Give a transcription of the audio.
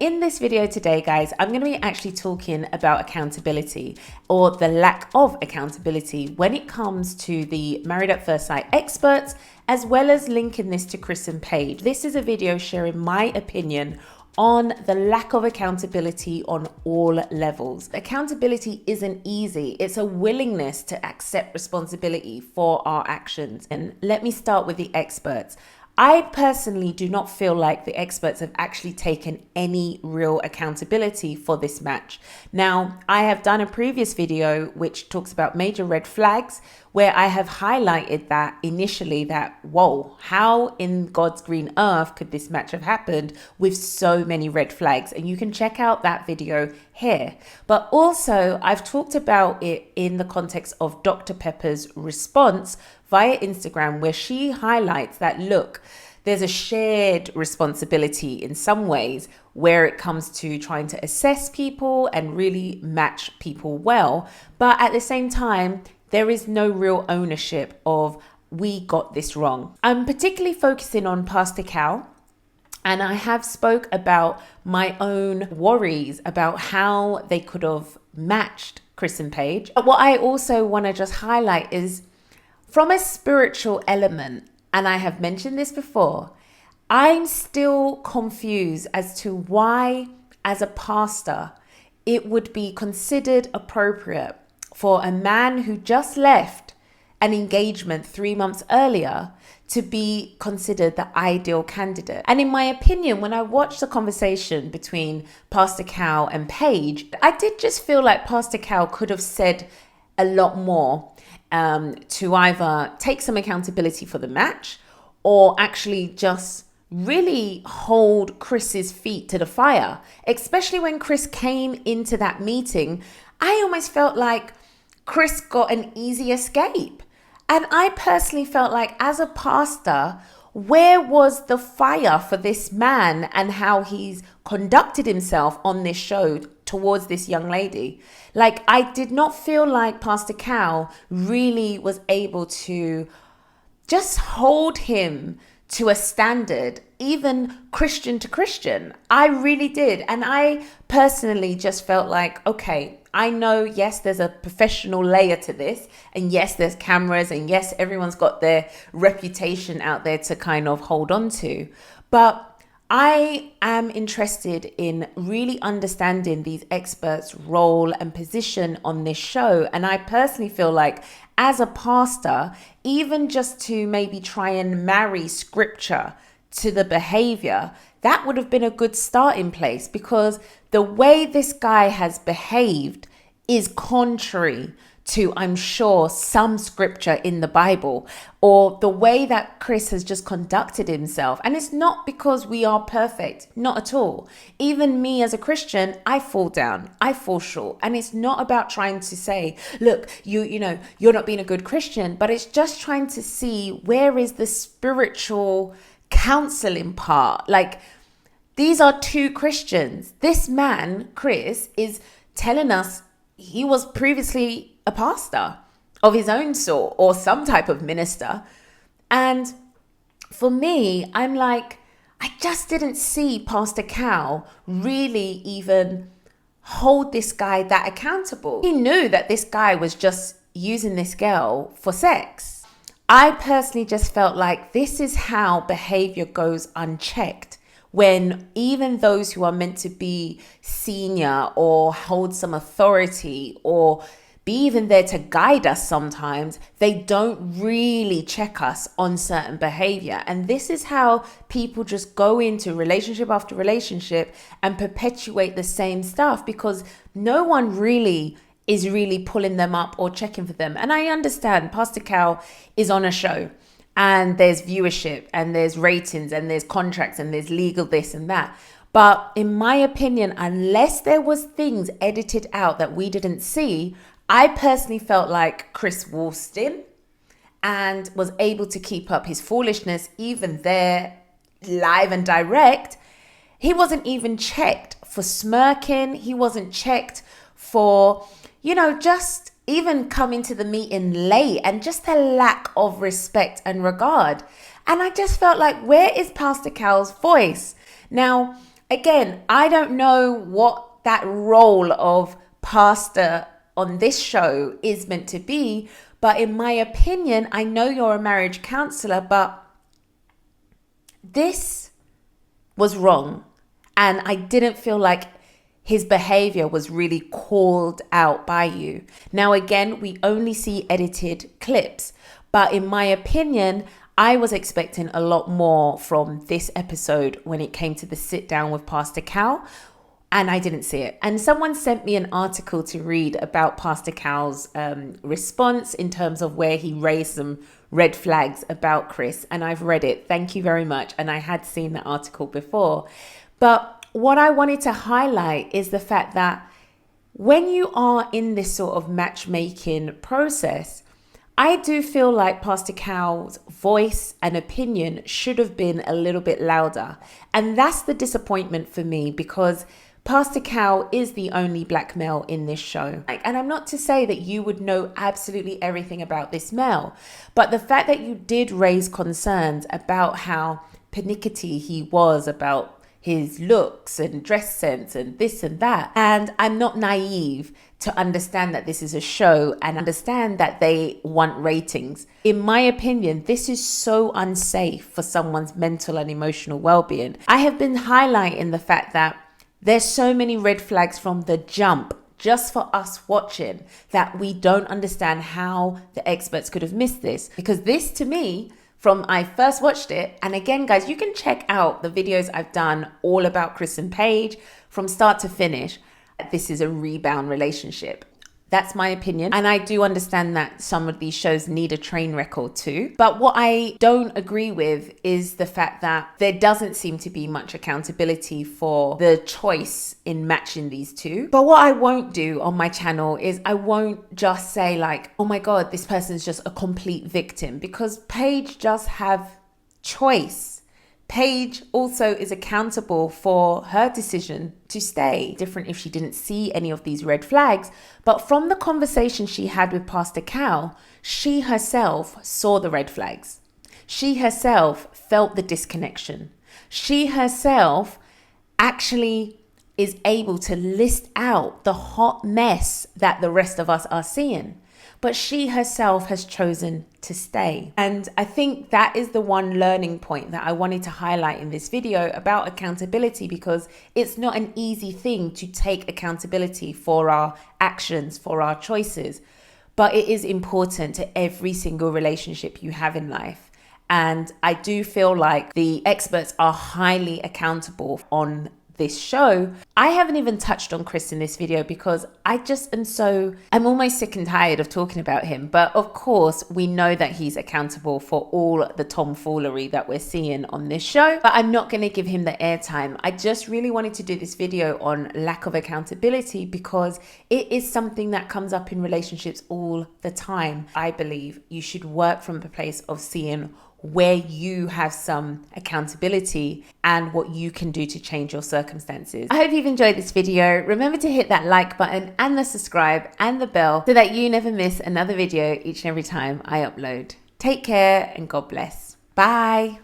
In this video today, guys, I'm going to be actually talking about accountability or the lack of accountability when it comes to the Married at First Sight experts, as well as linking this to Chris and Paige. This is a video sharing my opinion on the lack of accountability on all levels. Accountability isn't easy. It's a willingness to accept responsibility for our actions. And let me start with the experts. I personally do not feel like the experts have actually taken any real accountability for this match. Now, I have done a previous video which talks about major red flags, where I have highlighted that initially that, whoa, how in God's green earth could this match have happened with so many red flags? And you can check out that video here. But also I've talked about it in the context of Dr. Pepper's response via Instagram, where she highlights that, look, there's a shared responsibility in some ways where it comes to trying to assess people and really match people well. But at the same time, there is no real ownership of we got this wrong. I'm particularly focusing on Pastor Cal, and I have spoke about my own worries about how they could have matched Chris and Paige. What I also want to just highlight is from a spiritual element, and I have mentioned this before, I'm still confused as to why, as a pastor, it would be considered appropriate for a man who just left an engagement 3 months earlier to be considered the ideal candidate. And in my opinion, when I watched the conversation between Pastor Cal and Paige, I did just feel like Pastor Cal could have said a lot more to either take some accountability for the match or actually just really hold Chris's feet to the fire. Especially when Chris came into that meeting, I almost felt like Chris got an easy escape. And I personally felt like, as a pastor, where was the fire for this man and how he's conducted himself on this show towards this young lady? Like, I did not feel like Pastor Cal really was able to just hold him to a standard, even Christian to Christian. I really did. And I personally just felt like, okay, I know, yes, there's a professional layer to this. And yes, there's cameras. And yes, everyone's got their reputation out there to kind of hold on to. But I am interested in really understanding these experts' role and position on this show. And I personally feel like, as a pastor, even just to maybe try and marry scripture to the behavior, that would have been a good starting place, because the way this guy has behaved is contrary to, I'm sure, some scripture in the Bible, or the way that Chris has just conducted himself. And it's not because we are perfect, not at all. Even me as a Christian, I fall down, I fall short. And it's not about trying to say, look, you know, you're not being a good Christian, but it's just trying to see where is the spiritual counseling part. Like, these are two Christians. This man, Chris, is telling us he was previously a pastor of his own sort or some type of minister. And for me, I'm like, I just didn't see Pastor Cal really even hold this guy that accountable. He knew that this guy was just using this girl for sex. I personally just felt like this is how behavior goes unchecked, when even those who are meant to be senior or hold some authority or be even there to guide us sometimes, they don't really check us on certain behavior. And this is how people just go into relationship after relationship and perpetuate the same stuff, because no one really is really pulling them up or checking for them. And I understand Pastor Cal is on a show, and there's viewership and there's ratings and there's contracts and there's legal this and that. But in my opinion, unless there was things edited out that we didn't see, I personally felt like Chris waltzed in and was able to keep up his foolishness even there live and direct. He wasn't even checked for smirking. He wasn't checked for, just even coming to the meeting late, and just a lack of respect and regard. And I just felt like, where is Pastor Cal's voice? Now, Again, I don't know what that role of pastor on this show is meant to be, but in my opinion, I know you're a marriage counselor, but this was wrong. And I didn't feel like his behavior was really called out by you. Now, again, we only see edited clips, but in my opinion, I was expecting a lot more from this episode when it came to the sit down with Pastor Cal, and I didn't see it. And someone sent me an article to read about Pastor Cal's response in terms of where he raised some red flags about Chris, and I've read it. Thank you very much. And I had seen the article before. But what I wanted to highlight is the fact that when you are in this sort of matchmaking process, I do feel like Pastor Cal's voice and opinion should have been a little bit louder. And that's the disappointment for me, because Pastor Cal is the only black male in this show. And I'm not to say that you would know absolutely everything about this male, but the fact that you did raise concerns about how pernickety he was about his looks and dress sense and this and that. And I'm not naive to understand that this is a show and understand that they want ratings. In my opinion, this is so unsafe for someone's mental and emotional well-being. I have been highlighting the fact that there's so many red flags from the jump just for us watching that we don't understand how the experts could have missed this. Because this, to me, from I first watched it, and again, guys, you can check out the videos I've done all about Chris and Paige from start to finish. This is a rebound relationship. That's my opinion. And I do understand that some of these shows need a train record too. But what I don't agree with is the fact that there doesn't seem to be much accountability for the choice in matching these two. But what I won't do on my channel is I won't just say like, oh my God, this person's just a complete victim, because Paige does have choice. Paige also is accountable for her decision to stay. Different if she didn't see any of these red flags, but from the conversation she had with Pastor Cal, she herself saw the red flags. She herself felt the disconnection. She herself actually is able to list out the hot mess that the rest of us are seeing. But she herself has chosen to stay. And I think that is the one learning point that I wanted to highlight in this video about accountability, because it's not an easy thing to take accountability for our actions, for our choices, but it is important to every single relationship you have in life. And I do feel like the experts are highly accountable on this show. I haven't even touched on Chris in this video because I'm almost sick and tired of talking about him. But of course, we know that he's accountable for all the tomfoolery that we're seeing on this show, but I'm not going to give him the airtime. I just really wanted to do this video on lack of accountability because it is something that comes up in relationships all the time. I believe you should work from a place of seeing where you have some accountability and what you can do to change your circumstances. I hope you've enjoyed this video. Remember to hit that like button and the subscribe and the bell so that you never miss another video each and every time I upload. Take care and God bless. Bye.